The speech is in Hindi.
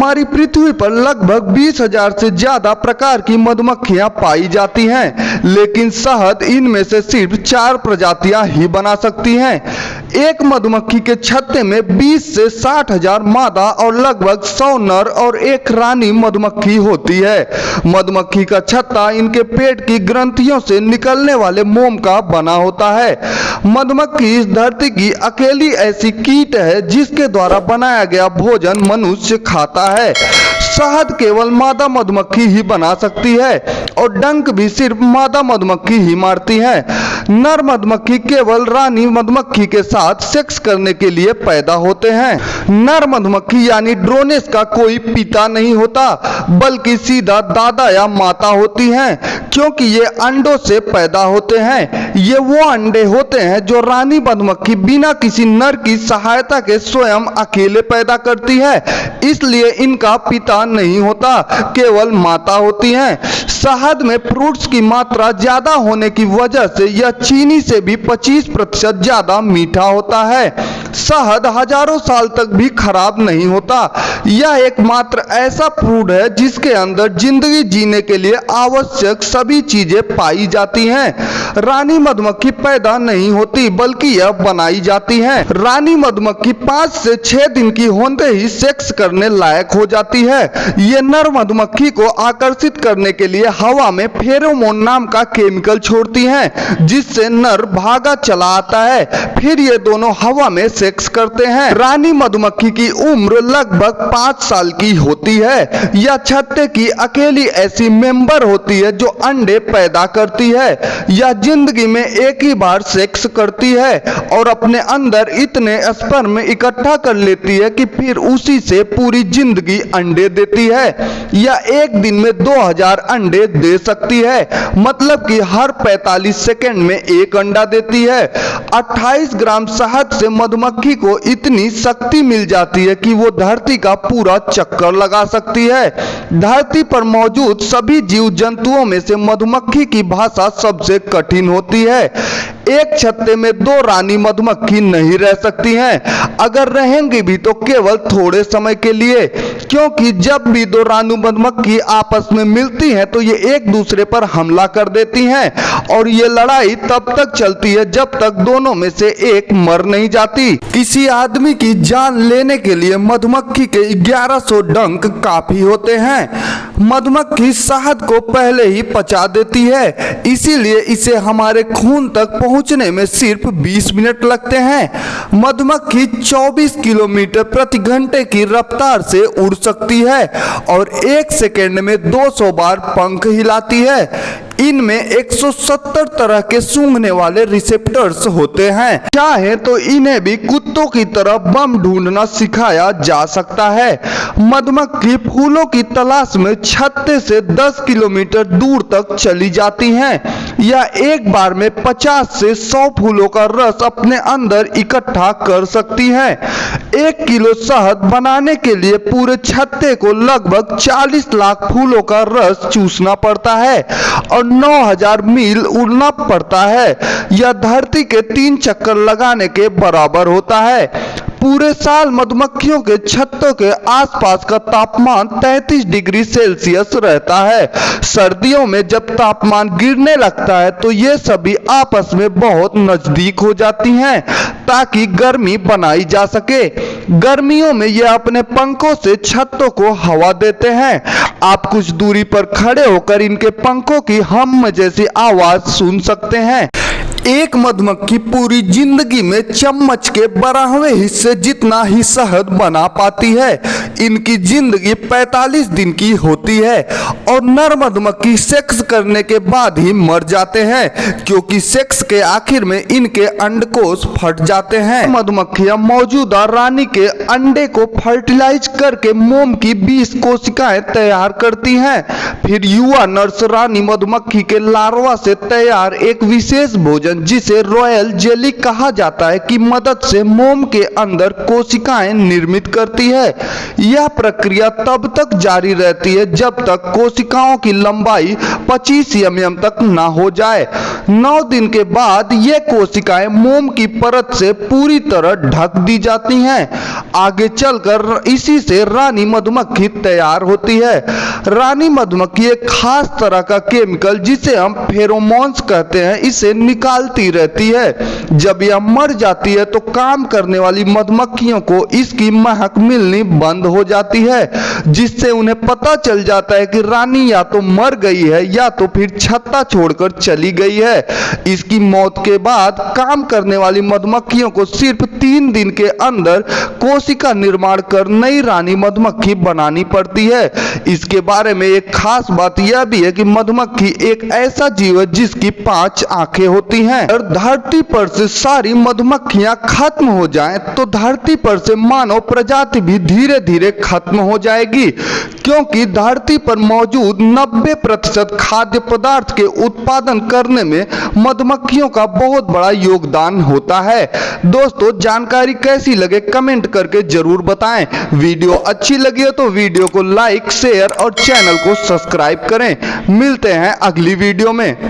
हमारी पृथ्वी पर लगभग 20,000 से ज्यादा प्रकार की मधुमक्खियां पाई जाती हैं, लेकिन शहद इनमें से सिर्फ 4 प्रजातियां ही बना सकती हैं। एक मधुमक्खी के छत्ते में 20 से 60,000 मादा और लगभग 100 नर और एक रानी मधुमक्खी होती है। मधुमक्खी का छत्ता इनके पेट की ग्रंथियों से निकलने वाले मोम का बना होता है। मधुमक्खी इस धरती की अकेली ऐसी कीट है जिसके द्वारा बनाया गया भोजन मनुष्य खाता है। शहद केवल मादा मधुमक्खी ही बना सकती है और डंक भी सिर्फ मादा मधुमक्खी ही मारती है। नर मधुमक्खी केवल रानी मधुमक्खी के साथ सेक्स करने के लिए पैदा होते हैं। नर मधुमक्खी यानी ड्रोनेस का कोई पिता नहीं होता, बल्कि सीधा दादा या माता होती हैं, क्योंकि ये अंडों से पैदा होते हैं। ये वो अंडे होते हैं जो रानी मधुमक्खी बिना किसी नर की सहायता के स्वयं अकेले पैदा करती है, इसलिए इनका पिता नहीं होता, केवल माता होती हैं। शहद में फ्रूट्स की मात्रा ज्यादा होने की वजह से यह चीनी से भी 25% ज्यादा मीठा होता है। शहद हजारों साल तक भी खराब नहीं होता। यह एकमात्र ऐसा फूड है जिसके अंदर जिंदगी जीने के लिए आवश्यक सभी चीजें पाई जाती हैं। रानी मधुमक्खी पैदा नहीं होती, बल्कि यह बनाई जाती है। रानी मधुमक्खी 5 से 6 दिन की होते ही सेक्स करने लायक हो जाती है। ये नर मधुमक्खी को आकर्षित करने के लिए हवा में फेरोमोन नाम का केमिकल छोड़ती हैं, जिससे नर भागा चला आता है। फिर ये दोनों हवा में सेक्स करते हैं। रानी मधुमक्खी की उम्र लगभग 5 साल की होती है। यह छत्ते की अकेली ऐसी मेंबर होती है जो अंडे पैदा करती है। यह जिंदगी में एक ही बार सेक्स करती है और अपने अंदर इतने स्पर्म इकट्ठा कर लेती है कि फिर उसी से पूरी जिंदगी अंडे देती है। यह एक दिन में 2000 अंडे दे सकती है, मतलब कि हर 45 सेकंड में एक अंडा देती है। 28 ग्राम शहद से मधुमक्खी को इतनी शक्ति मिल जाती है कि वो धरती का पूरा चक्कर लगा सकती है। धरती पर मौजूद सभी जीव जंतुओं में से मधुमक्खी की भाषा सबसे कठिन होती है। एक छत्ते में 2 रानी मधुमक्खी नहीं रह सकती हैं। अगर रहेंगी भी तो केवल थोड़े समय के लिए, क्योंकि जब भी 2 रानी मधुमक्खी आपस में मिलती हैं तो ये एक दूसरे पर हमला कर देती हैं और ये लड़ाई तब तक चलती है जब तक दोनों में से एक मर नहीं जाती। किसी आदमी की जान लेने के लिए मधुमक्खी के 1100 डंक काफी होते हैं। मधुमक्खी शहद को पहले ही पचा देती है, इसीलिए इसे हमारे खून तक पहुंचने में सिर्फ 20 मिनट लगते हैं। मधुमक्खी 24 किलोमीटर प्रति घंटे की रफ्तार से उड़ सकती है और 1 सेकेंड में 200 बार पंख हिलाती है। इनमें 170 तरह के सूंघने वाले रिसेप्टर्स होते हैं। चाहे तो इन्हें भी कुत्तों की तरह बम ढूंढना सिखाया जा सकता है। मधुमक्खी फूलों की तलाश में छत्ते से 10 किलोमीटर दूर तक चली जाती हैं। यह एक बार में 50 से 100 फूलों का रस अपने अंदर इकट्ठा कर सकती हैं। 1 किलो शहद बनाने के लिए पूरे छत्ते को लगभग 40 लाख फूलों का रस चूसना पड़ता है और 9000 मील उड़ना पड़ता है। यह धरती के 3 चक्कर लगाने के बराबर होता है। पूरे साल मधुमक्खियों के छत्तों के आसपास का तापमान 33 डिग्री सेल्सियस रहता है। सर्दियों में जब तापमान गिरने लगता है तो ये सभी आपस में बहुत नजदीक हो जाती हैं ताकि गर्मी बनाई जा सके। गर्मियों में ये अपने पंखों से छत्तों को हवा देते हैं। आप कुछ दूरी पर खड़े होकर इनके पंखों की हम जैसी आवाज सुन सकते हैं। एक मधुमक्खी पूरी जिंदगी में चम्मच के 12वें हिस्से जितना ही शहद बना पाती है। इनकी जिंदगी 45 दिन की होती है और नर मधुमक्खी सेक्स करने के बाद ही मर जाते हैं, क्योंकि सेक्स के आखिर में इनके अंडकोश फट जाते हैं। मधुमक्खियां मौजूदा रानी के अंडे को फर्टिलाइज करके मोम की 20 कोशिकाएं तैयार करती हैं। फिर युवा नर्स रानी मधुमक्खी के लार्वा से तैयार एक विशेष भोजन जिसे रॉयल जेली कहा जाता है की मदद से मोम के अंदर कोशिकाएं निर्मित करती है। यह प्रक्रिया तब तक जारी रहती है जब तक कोशिकाओं की लंबाई 25 mm तक ना हो जाए। 9 दिन के बाद ये कोशिकाएं मोम की परत से पूरी तरह ढक दी जाती हैं। आगे चलकर इसी से रानी मधुमक्खी तैयार होती है। रानी मधुमक्खी एक खास तरह का केमिकल जिसे हम फेरोमोन्स कहते हैं, इसे निकालती रहती है। जब यह मर जाती है तो काम करने वाली मधुमक्खियों को इसकी महक मिलनी बंद हो जाती है, जिससे उन्हें पता चल जाता है कि रानी या तो मर गई है या तो फिर छत्ता छोड़कर चली गई है। इसकी मौत के बाद काम करने वाली मधुमक्खियों को सिर्फ 3 दिन के अंदर कोशिका निर्माण कर नई रानी मधुमक्खी बनानी पड़ती है। इसके बारे में एक खास बात यह भी है कि मधुमक्खी एक ऐसा जीव है जिसकी 5 आंखें होती हैं। अगर धरती पर से सारी मधुमक्खियां खत्म हो जाएं तो धरती पर से मानव प्रजाति भी धीरे धीरे खत्म हो जाएगी, क्योंकि धरती पर मौजूद 90% खाद्य पदार्थ के उत्पादन करने में मधुमक्खियों का बहुत बड़ा योगदान होता है। दोस्तों, जानकारी कैसी लगे कमेंट करके जरूर बताएं। वीडियो अच्छी लगी हो तो वीडियो को लाइक, शेयर और चैनल को सब्सक्राइब करें। मिलते हैं अगली वीडियो में।